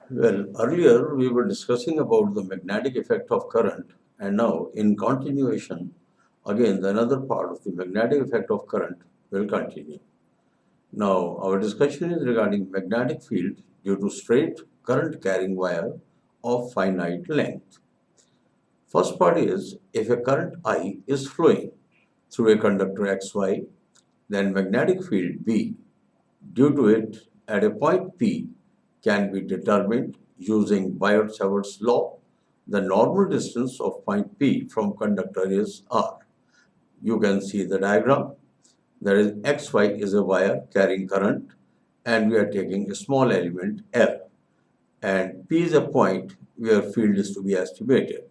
Well, earlier we were discussing about the magnetic effect of current, and now in continuation, again, the another part of the magnetic effect of current will continue. Now, our discussion is regarding magnetic field due to straight current carrying wire of finite length. First part is if a current I is flowing through a conductor XY, then magnetic field B due to it at a point P can be determined using Biot-Savart's law. The normal distance of point P from conductor is R. You can see the diagram. There is XY is a wire carrying current and we are taking a small element L, and P is a point where field is to be estimated.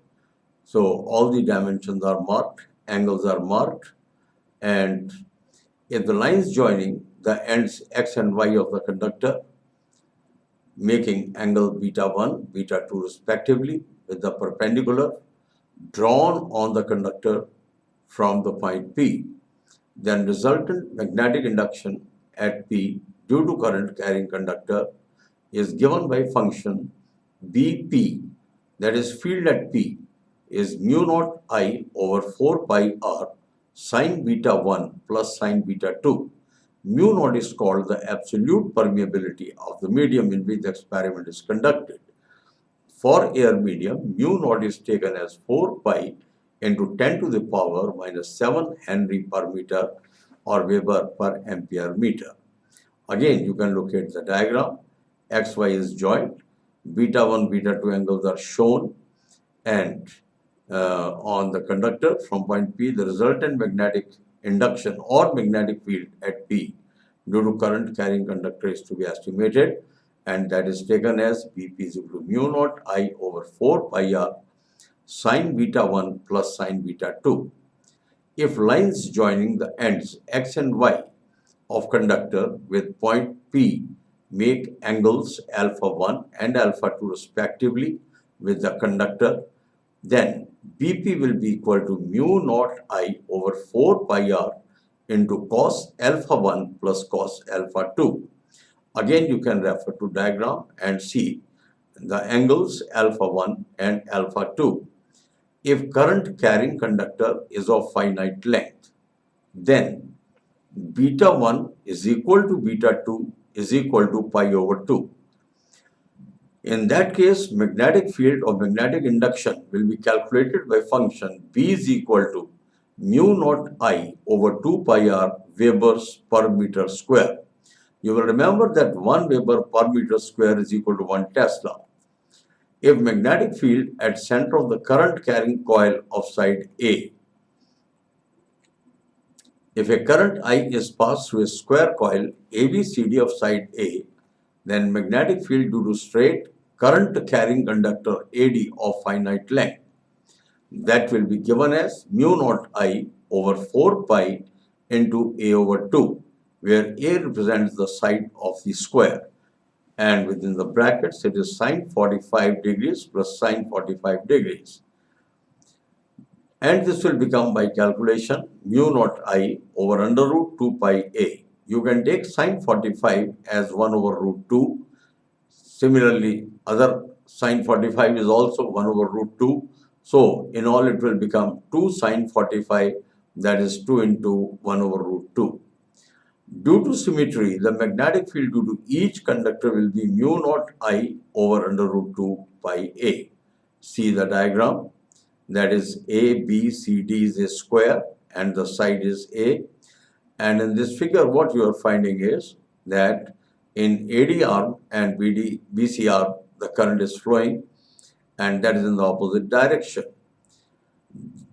So all the dimensions are marked, angles are marked, and if the lines joining the ends X and Y of the conductor making angle beta 1, beta 2 respectively with the perpendicular drawn on the conductor from the point P, then resultant magnetic induction at P due to current carrying conductor is given by function Bp, that is field at P is mu naught I over 4 pi r sine beta 1 plus sine beta 2. Mu naught is called the absolute permeability of the medium in which the experiment is conducted. For air medium, mu naught is taken as 4 pi into 10 to the power minus 7 Henry per meter or Weber per ampere meter. Again, you can locate the diagram. XY is joined. Beta 1, beta 2 angles are shown, and on the conductor from point P, the resultant magnetic induction or magnetic field at P due to current carrying conductor is to be estimated, and that is taken as Bp is equal to mu naught I over 4 pi r sine beta 1 plus sine beta 2. If lines joining the ends X and Y of conductor with point P make angles alpha 1 and alpha 2 respectively with the conductor, then Bp will be equal to mu naught I over 4 pi r into cos alpha 1 plus cos alpha 2. Again, you can refer to diagram and see the angles alpha 1 and alpha 2. If current carrying conductor is of finite length, then beta 1 is equal to beta 2 is equal to pi over 2. In that case, magnetic field or magnetic induction will be calculated by function B is equal to mu naught I over 2 pi r Webers per meter square. You will remember that 1 Weber per meter square is equal to 1 Tesla. If magnetic field at center of the current carrying coil of side A, if a current I is passed through a square coil ABCD of side A, then magnetic field due to straight current carrying conductor AD of finite length, that will be given as mu naught I over 4 pi into A over 2, where A represents the side of the square, and within the brackets it is sine 45 degrees plus sine 45 degrees. And this will become by calculation mu naught I over under root 2 pi A. You can take sine 45 as 1 over root 2. Similarly, other sine 45 is also 1 over root 2. So, in all it will become 2 sine 45, that is 2 into 1 over root 2. Due to symmetry, the magnetic field due to each conductor will be mu naught I over under root 2 pi A. See the diagram. That is A, B, C, D is a square and the side is A. And in this figure, what you are finding is that in AD arm and BC arm, the current is flowing, and that is in the opposite direction.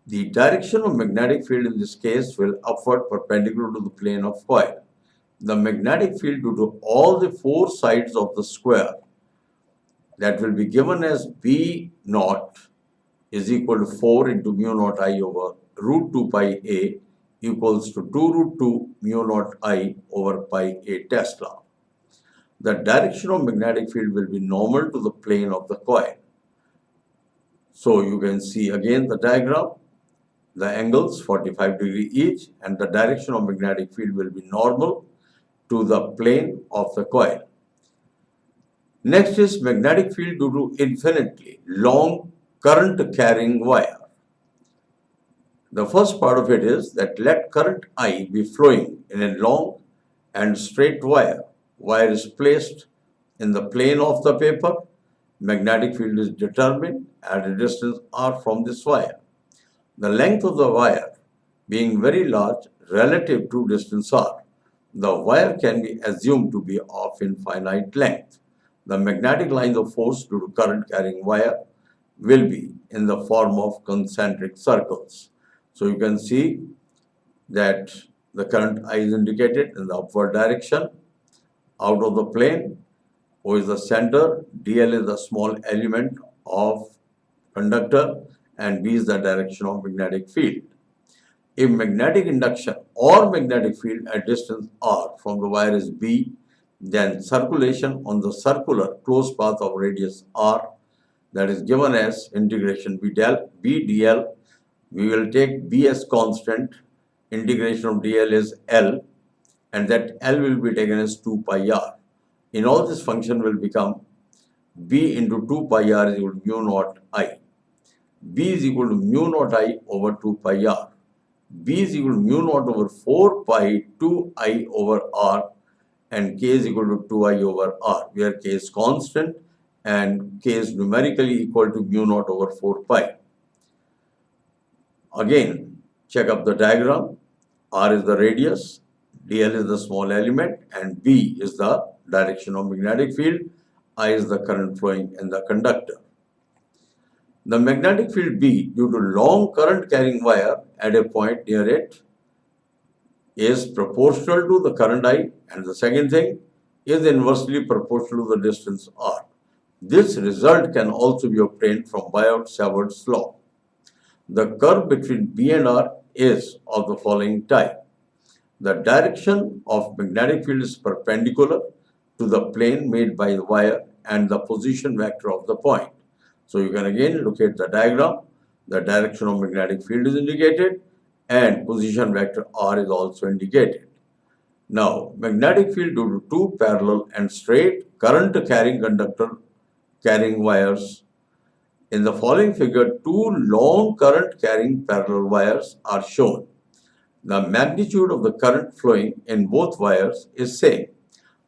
The direction of magnetic field in this case will upward perpendicular to the plane of coil. The magnetic field due to all the four sides of the square, that will be given as B naught is equal to 4 into mu naught I over root 2 pi A equals to 2 root 2 mu naught I over pi A Tesla. The direction of magnetic field will be normal to the plane of the coil. So you can see again the diagram, the angles 45 degree each, and the direction of magnetic field will be normal to the plane of the coil. Next is magnetic field due to infinitely long current carrying wire. The first part of it is that let current I be flowing in a long and straight wire. Wire is placed in the plane of the paper. Magnetic field is determined at a distance r from this wire. The length of the wire being very large relative to distance r, the wire can be assumed to be of infinite length. The magnetic lines of force due to current carrying wire will be in the form of concentric circles. So you can see that the current I is indicated in the upward direction out of the plane. O is the center, dl is the small element of conductor, and B is the direction of magnetic field. If magnetic induction or magnetic field at distance r from the wire is B, then circulation on the circular closed path of radius r, that is given as integration B dl. We will take B as constant, integration of dl is L, and that L will be taken as 2 pi r. In all, this function will become B into 2 pi r is equal to mu naught I. B is equal to mu naught I over 2 pi r. B is equal to mu naught over 4 pi 2 I over r, and K is equal to 2 I over r, where K is constant and K is numerically equal to mu naught over 4 pi. Again, check up the diagram. R is the radius, dl is the small element, and B is the direction of magnetic field. I is the current flowing in the conductor. The magnetic field B due to long current carrying wire at a point near it is proportional to the current I, and the second thing is inversely proportional to the distance r. This result can also be obtained from Biot-Savart's law. The curve between B and R is of the following type. The direction of magnetic field is perpendicular to the plane made by the wire and the position vector of the point. So you can again look at the diagram. The direction of magnetic field is indicated and position vector r is also indicated. Now, magnetic field due to two parallel and straight current carrying conductor carrying wires. In the following figure, two long current carrying parallel wires are shown. The magnitude of the current flowing in both wires is same.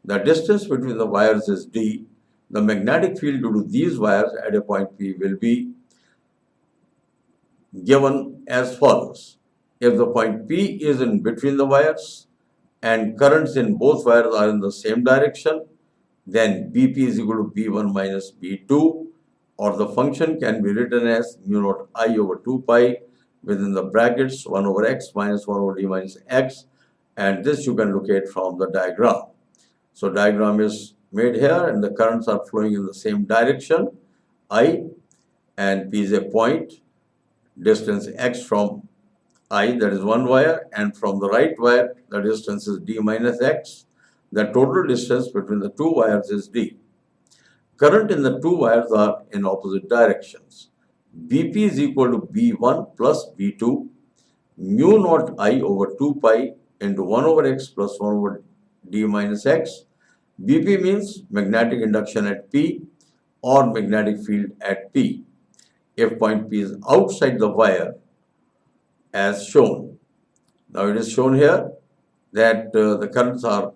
The distance between the wires is d. The magnetic field due to these wires at a point P will be given as follows. If the point P is in between the wires and currents in both wires are in the same direction, then BP is equal to B1 minus B2, or the function can be written as mu naught I over 2 pi within the brackets 1 over x minus 1 over d minus x, and this you can locate from the diagram. So diagram is made here and the currents are flowing in the same direction, I, and P is a point, distance x from I, that is one wire, and from the right wire the distance is d minus x. The total distance between the two wires is d. Current in the two wires are in opposite directions. BP is equal to B1 plus B2 mu naught I over 2 pi into 1 over x plus 1 over d minus x. BP means magnetic induction at P or magnetic field at P. If point P is outside the wire as shown. Now it is shown here that the currents are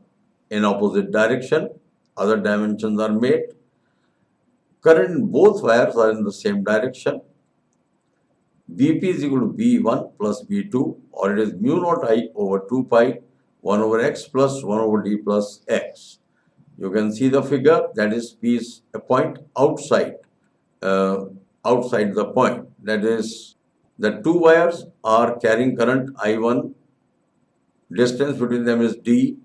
in opposite direction. Other dimensions are made. Current in both wires are in the same direction. BP is equal to B1 plus B2, or it is mu naught I over 2 pi 1 over x plus 1 over d plus x. You can see the figure, that is P is a point outside the point. That is, the two wires are carrying current I1, distance between them is d,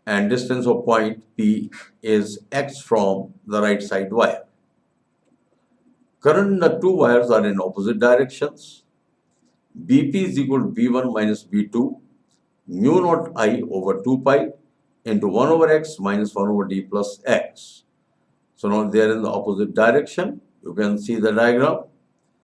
and distance of point P is x from the right side wire. Current in the two wires are in opposite directions. BP is equal to B1 minus B2 mu naught I over 2 pi into 1 over x minus 1 over d plus x. So now they are in the opposite direction. You can see the diagram.